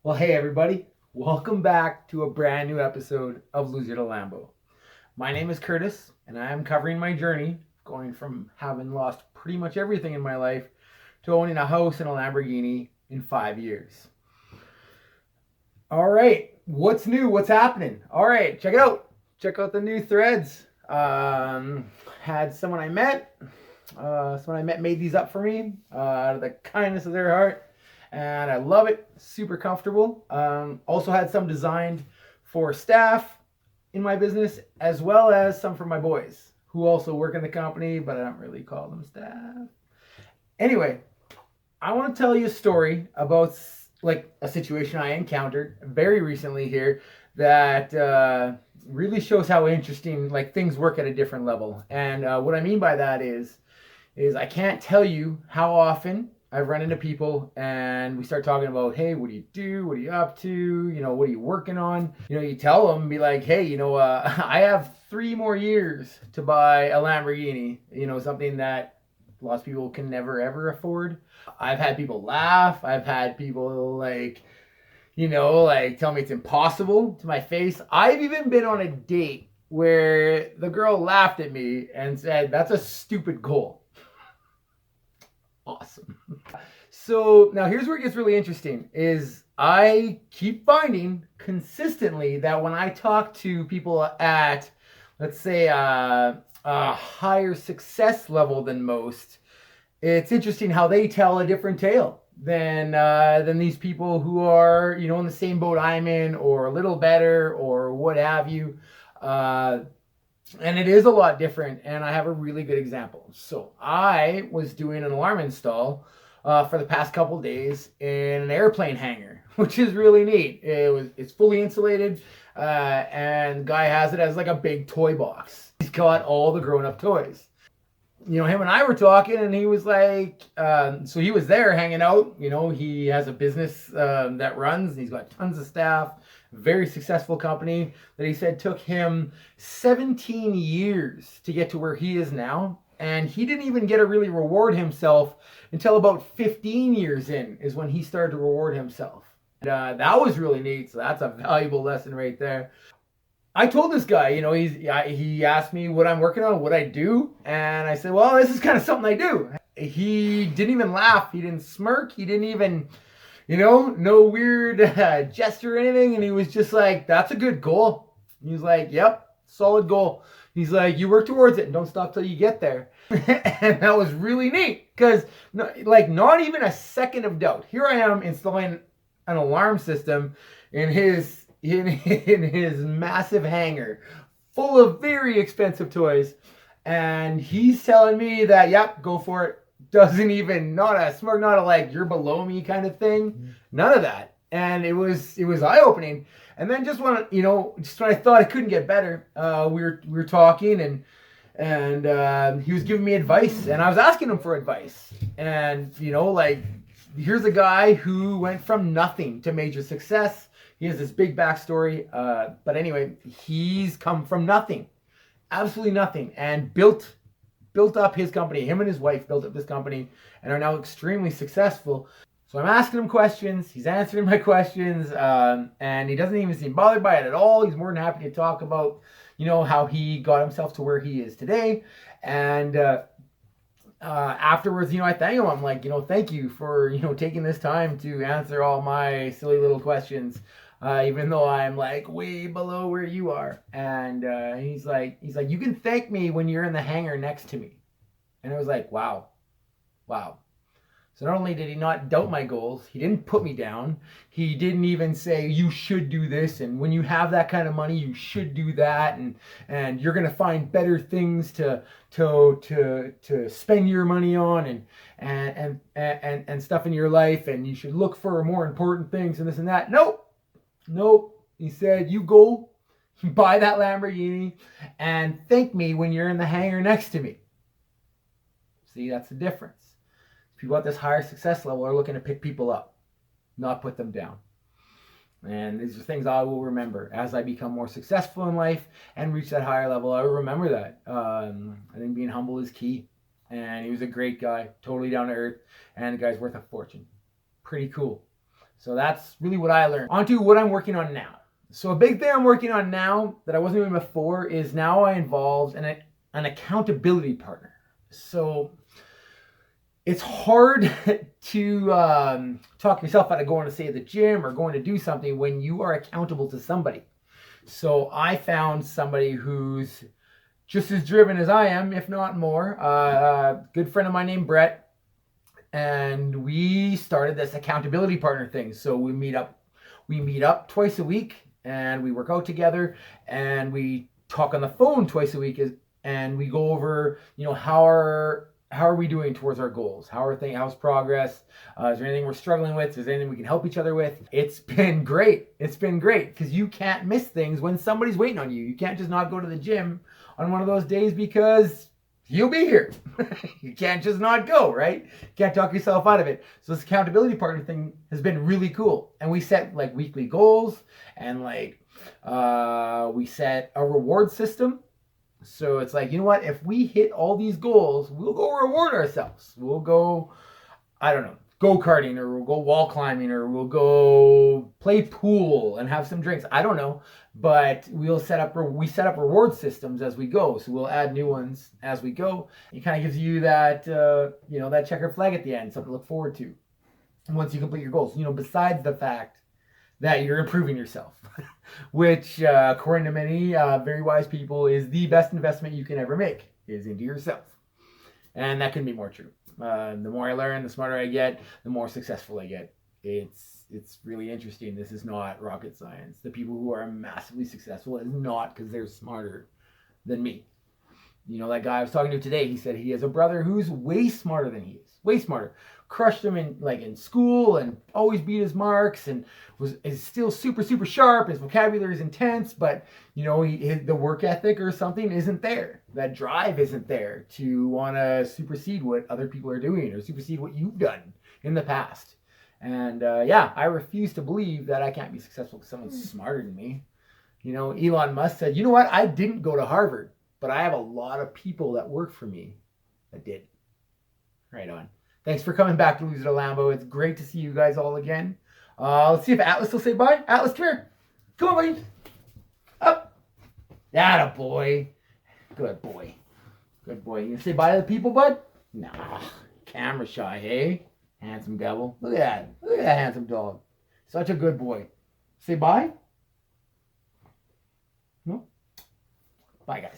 Well, hey everybody, welcome back to a brand new episode of Loser to Lambo. My name is Curtis, and I am covering my journey going from having lost pretty much everything in my life to owning a house and a Lamborghini in 5 years. All right, what's new? What's happening? All right, check it out. Check out the new threads. Had someone I met. Made these up for me out of the kindness of their heart, and I love it. Super comfortable. Also had some designed for staff in my business, as well as some for my boys who also work in the company, but I don't really call them staff. Anyway, I want to tell you a story about like a situation I encountered very recently here that really shows how interesting like things work at a different level. And what I mean by that is I can't tell you how often I've run into people and we start talking about, hey, what do you do? What are you up to? What are you working on? You tell them, be like, hey, I have 3 more years to buy a Lamborghini, something that lots of people can never ever afford. I've had people laugh. I've had people like tell me it's impossible to my face. I've even been on a date where the girl laughed at me and said, that's a stupid goal. Awesome. So now here's where it gets really interesting is I keep finding consistently that when I talk to people at, let's say, a higher success level than most, it's interesting how they tell a different tale than these people who are, in the same boat I'm in or a little better or what have you. And it is a lot different, and I have a really good example. So I was doing an alarm install for the past couple days in an airplane hangar, which is really neat. It's fully insulated, and the guy has it as like a big toy box. He's got all the grown-up toys. Him and I were talking, and he was like, so he was there hanging out. He has a business that runs, and he's got tons of staff. Very successful company that he said took him 17 years to get to where he is now. And he didn't even get to really reward himself until about 15 years in is when he started to reward himself. And that was really neat. So that's a valuable lesson right there. I told this guy, he asked me what I'm working on, what I do. And I said, well, this is kind of something I do. He didn't even laugh. He didn't smirk. He didn't even... no weird gesture or anything. And he was just like, that's a good goal. He was like, yep, solid goal. He's like, you work towards it and don't stop till you get there. And that was really neat because not even a second of doubt. Here I am installing an alarm system in his massive hangar full of very expensive toys. And he's telling me that, yep, go for it. Doesn't even, not a smirk, not a like you're below me kind of thing. None of that. And it was eye-opening. And then just when I thought I couldn't get better, we were talking and he was giving me advice and I was asking him for advice. And here's a guy who went from nothing to major success. He has this big backstory. But anyway, he's come from nothing. Absolutely nothing. And built up his company. Him and his wife built up this company and are now extremely successful. So I'm asking him questions. He's answering my questions. And he doesn't even seem bothered by it at all. He's more than happy to talk about, how he got himself to where he is today. And afterwards, I thank him. I'm like, thank you for, taking this time to answer all my silly little questions. Even though I'm like way below where you are. And he's like, you can thank me when you're in the hangar next to me. And I was like, wow. So not only did he not doubt my goals, he didn't put me down. He didn't even say, you should do this. And when you have that kind of money, you should do that. And you're going to find better things to spend your money on and stuff in your life. And you should look for more important things and this and that. Nope. He said, you go buy that Lamborghini and thank me when you're in the hangar next to me. See, that's the difference. People at this higher success level are looking to pick people up, not put them down. And these are things I will remember as I become more successful in life and reach that higher level. I will remember that. I think being humble is key. And he was a great guy, totally down to earth. And the guy's worth a fortune. Pretty cool. So that's really what I learned. On to what I'm working on now. So a big thing I'm working on now that I wasn't doing before is now I involved an accountability partner. So it's hard to talk yourself out of going to, say, the gym or going to do something when you are accountable to somebody. So I found somebody who's just as driven as I am, if not more. A good friend of mine named Brett, and we started this accountability partner thing. So we meet up twice a week, and we work out together, and we talk on the phone twice a week, and we go over, how are we doing towards our goals? How's progress? Is there anything we're struggling with? Is there anything we can help each other with? It's been great. It's been great because you can't miss things when somebody's waiting on you. You can't just not go to the gym on one of those days because you'll be here. You can't just not go, right? You can't talk yourself out of it. So this accountability partner thing has been really cool. And we set like weekly goals, and we set a reward system. So it's like, you know what? If we hit all these goals, we'll go reward ourselves. We'll go, I don't know, go-karting, or we'll go wall climbing, or we'll go play pool and have some drinks. I don't know. But we set up reward systems as we go. So we'll add new ones as we go. It kind of gives you that, that checkered flag at the end, something to look forward to once you complete your goals. Besides the fact that you're improving yourself, which, according to many very wise people, is the best investment you can ever make, is into yourself. And that couldn't be more true. The more I learn, the smarter I get, the more successful I get. It's really interesting. This is not rocket science. The people who are massively successful is not because they're smarter than me. That guy I was talking to today, he said he has a brother who's way smarter than he is. Way smarter. Crushed him in school and always beat his marks, and is still super, super sharp. His vocabulary is intense, but the work ethic or something isn't there. That drive isn't there to want to supersede what other people are doing or supersede what you've done in the past. And I refuse to believe that I can't be successful because someone's smarter than me. Elon Musk said, you know what? I didn't go to Harvard, but I have a lot of people that work for me that did. Right on. Thanks for coming back to Loser to Lambo. It's great to see you guys all again. Let's see if Atlas will say bye. Atlas, come here. Come on, buddy. Up. Atta boy. Good boy. Good boy. You gonna say bye to the people, bud? Nah. Camera shy, hey? Handsome devil. Look at that. Look at that handsome dog. Such a good boy. Say bye? No? Bye, guys.